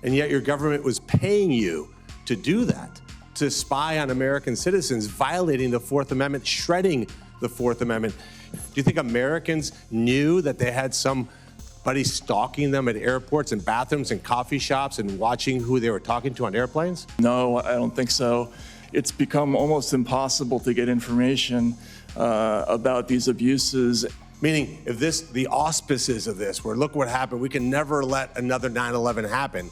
and yet your government was paying you to do that, to spy on American citizens, violating the Fourth Amendment, shredding the Fourth Amendment. Do you think Americans knew that they had somebody stalking them at airports and bathrooms and coffee shops and watching who they were talking to on airplanes? No, I don't think so. It's become almost impossible to get information about these abuses. Meaning, if the auspices of this were, look what happened, we can never let another 9/11 happen,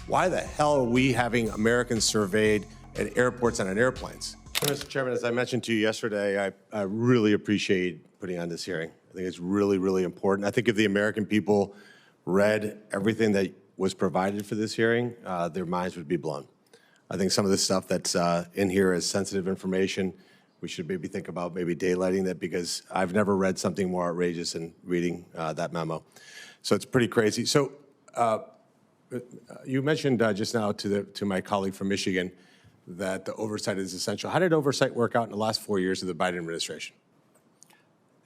why the hell are we having Americans surveyed at airports and on airplanes? Mr. Chairman, as I mentioned to you yesterday, I really appreciate putting on this hearing. I think it's really, really important. I think if the American people read everything that was provided for this hearing, their minds would be blown. I think some of the stuff that's in here is sensitive information. We should maybe think about maybe daylighting that, because I've never read something more outrageous than reading that memo. So it's pretty crazy. So you mentioned just now to my colleague from Michigan that the oversight is essential. How did oversight work out in the last 4 years of the Biden administration?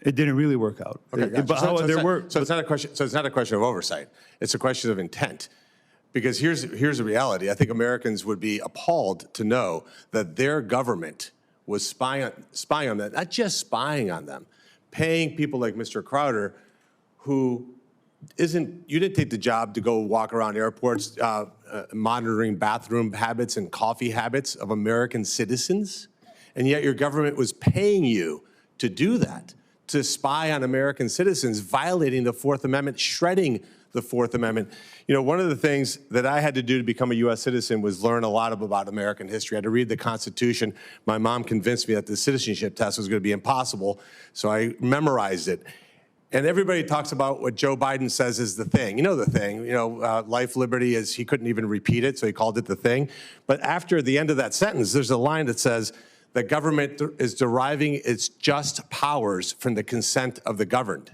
It didn't really work out. Okay, so it's not a question. So it's not a question of oversight. It's a question of intent. Because here's the reality. I think Americans would be appalled to know that their government was spying on them, not just spying on them, paying people like Mr. Crowder, who you didn't take the job to go walk around airports monitoring bathroom habits and coffee habits of American citizens, and yet your government was paying you to do that, to spy on American citizens, violating the Fourth Amendment, shredding the Fourth Amendment. You know, one of the things that I had to do to become a U.S. citizen was learn a lot about American history. I had to read the Constitution. My mom convinced me that the citizenship test was going to be impossible, so I memorized it. And everybody talks about what Joe Biden says is the thing. You know the thing, life, liberty, he couldn't even repeat it, so he called it the thing. But after the end of that sentence, there's a line that says, the government is deriving its just powers from the consent of the governed.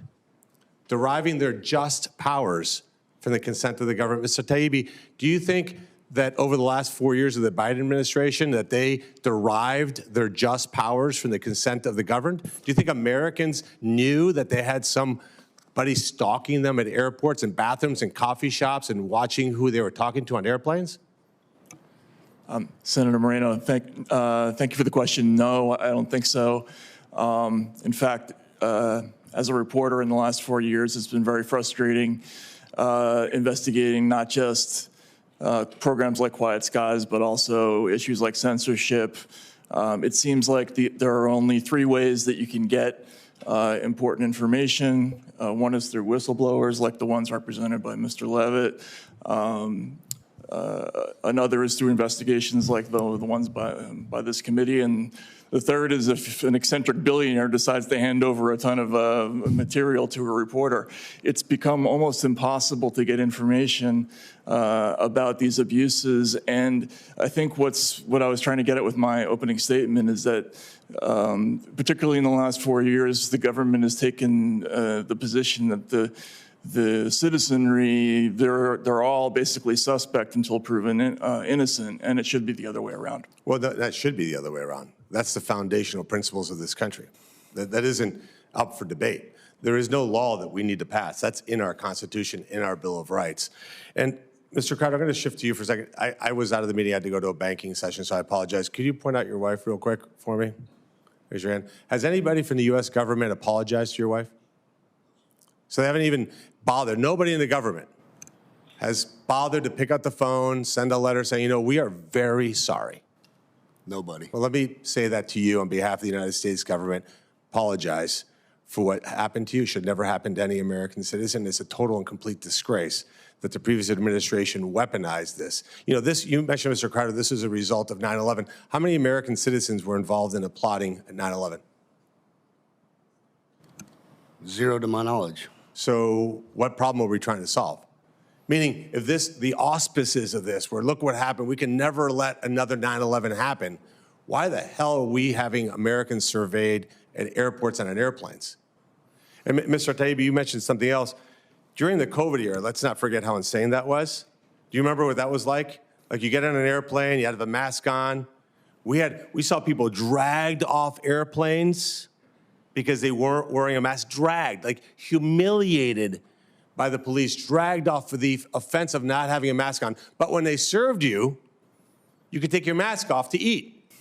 Deriving their just powers from the consent of the government. Mr. Taibbi, do you think that over the last 4 years of the Biden administration that they derived their just powers from the consent of the governed? Do you think Americans knew that they had somebody stalking them at airports and bathrooms and coffee shops and watching who they were talking to on airplanes? Senator Moreno, thank you for the question. No, I don't think so. In fact, as a reporter in the last 4 years, it's been very frustrating investigating not just programs like Quiet Skies, but also issues like censorship. It seems like there are only 3 ways that you can get important information. One is through whistleblowers, like the ones represented by Mr. Levitt. Another is through investigations like the ones by this committee. And the third is if an eccentric billionaire decides to hand over a ton of material to a reporter. It's become almost impossible to get information about these abuses. And I think what I was trying to get at with my opening statement is that particularly in the last 4 years, the government has taken the position that the citizenry, they're all basically suspect until proven innocent, and it should be the other way around. Well, that should be the other way around. That's the foundational principles of this country. That isn't up for debate. There is no law that we need to pass. That's in our Constitution, in our Bill of Rights. And Mr. Crowder, I'm going to shift to you for a second. I was out of the meeting. I had to go to a banking session, so I apologize. Could you point out your wife real quick for me? Raise your hand. Has anybody from the U.S. government apologized to your wife? So they haven't even bothered. Nobody in the government has bothered to pick up the phone, send a letter saying, we are very sorry. Nobody. Well, let me say that to you on behalf of the United States government. Apologize for what happened to you. Should never happen to any American citizen. It's a total and complete disgrace that the previous administration weaponized this. You mentioned, Mr. Crowder, this is a result of 9/11. How many American citizens were involved in applauding 9/11? 0 to my knowledge. So what problem are we trying to solve? Meaning, if the auspices of this were, look what happened, we can never let another 9/11 happen, why the hell are we having Americans surveyed at airports and on airplanes? And Mr. Taibbi, you mentioned something else. During the COVID era, let's not forget how insane that was. Do you remember what that was like? Like you get on an airplane, you had a mask on. We saw people dragged off airplanes because they weren't wearing a mask, dragged, like humiliated by the police, dragged off for the offense of not having a mask on. But when they served you, you could take your mask off to eat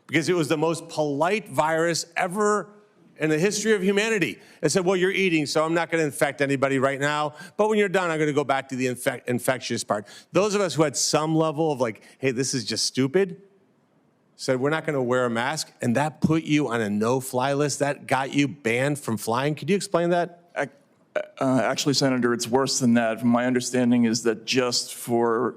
because it was the most polite virus ever in the history of humanity. It said, well, you're eating, so I'm not going to infect anybody right now. But when you're done, I'm going to go back to the infectious part. Those of us who had some level of like, hey, this is just stupid, said, we're not going to wear a mask. And that put you on a no-fly list. That got you banned from flying. Could you explain that? Actually, Senator, it's worse than that. My understanding is that just for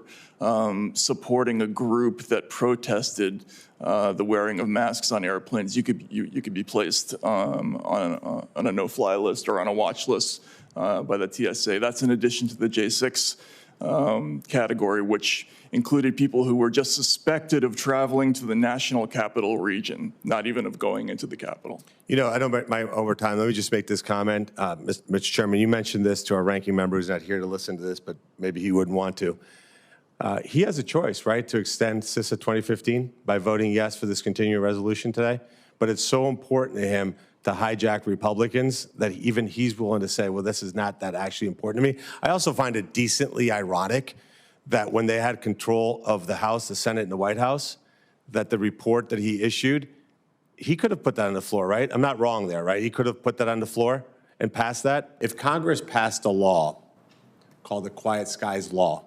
supporting a group that protested the wearing of masks on airplanes, you could be placed on a no-fly list or on a watch list by the TSA. That's in addition to the J6 category, which included people who were just suspected of traveling to the national capital region, not even of going into the capital. You know, I don't my overtime. Let me just make this comment. Mr. Chairman, you mentioned this to our ranking member who's not here to listen to this, but maybe he wouldn't want to. He has a choice, right, to extend CISA 2015 by voting yes for this continuing resolution today. But it's so important to him to hijack Republicans that even he's willing to say, well, this is not that actually important to me. I also find it decently ironic that when they had control of the House, the Senate, and the White House, that the report that he issued, he could have put that on the floor, right? I'm not wrong there, right? He could have put that on the floor and passed that. If Congress passed a law called the Quiet Skies Law,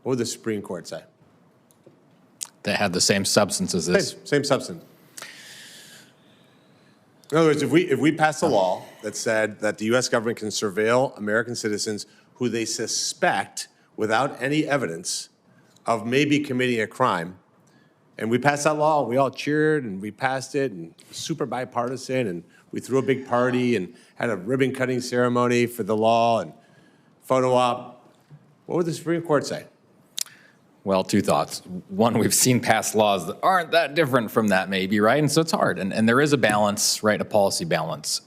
what would the Supreme Court say? That had the same substance as this. Same substance. In other words, if we passed a law that said that the U.S. government can surveil American citizens who they suspect without any evidence of maybe committing a crime, and we passed that law, we all cheered and we passed it, and super bipartisan, and we threw a big party and had a ribbon cutting ceremony for the law and photo op, what would the Supreme Court say? Well, two thoughts. One, we've seen past laws that aren't that different from that maybe, right? And so it's hard. And there is a balance, right, a policy balance.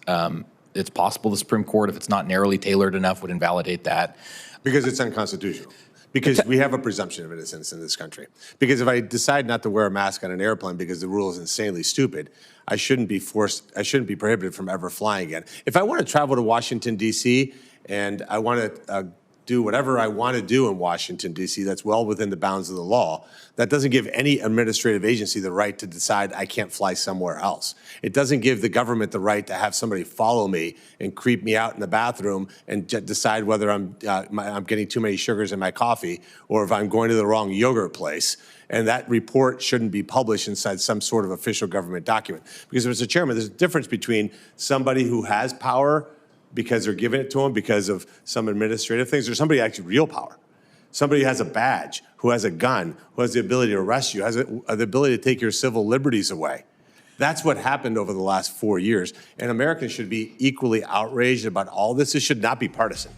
It's possible the Supreme Court, if it's not narrowly tailored enough, would invalidate that. Because it's unconstitutional. Because we have a presumption of innocence in this country. Because if I decide not to wear a mask on an airplane because the rule is insanely stupid, I shouldn't be prohibited from ever flying again. If I want to travel to Washington, D.C., and I want to do whatever I want to do in Washington, D.C., that's well within the bounds of the law. That doesn't give any administrative agency the right to decide I can't fly somewhere else. It doesn't give the government the right to have somebody follow me and creep me out in the bathroom and decide whether I'm getting too many sugars in my coffee or if I'm going to the wrong yogurt place. And that report shouldn't be published inside some sort of official government document. Because, Mr. Chairman, there's a difference between somebody who has power because they're giving it to them because of some administrative things, or somebody actually real power. Somebody who has a badge, who has a gun, who has the ability to arrest you, has the ability to take your civil liberties away. That's what happened over the last 4 years. And Americans should be equally outraged about all this. This should not be partisan.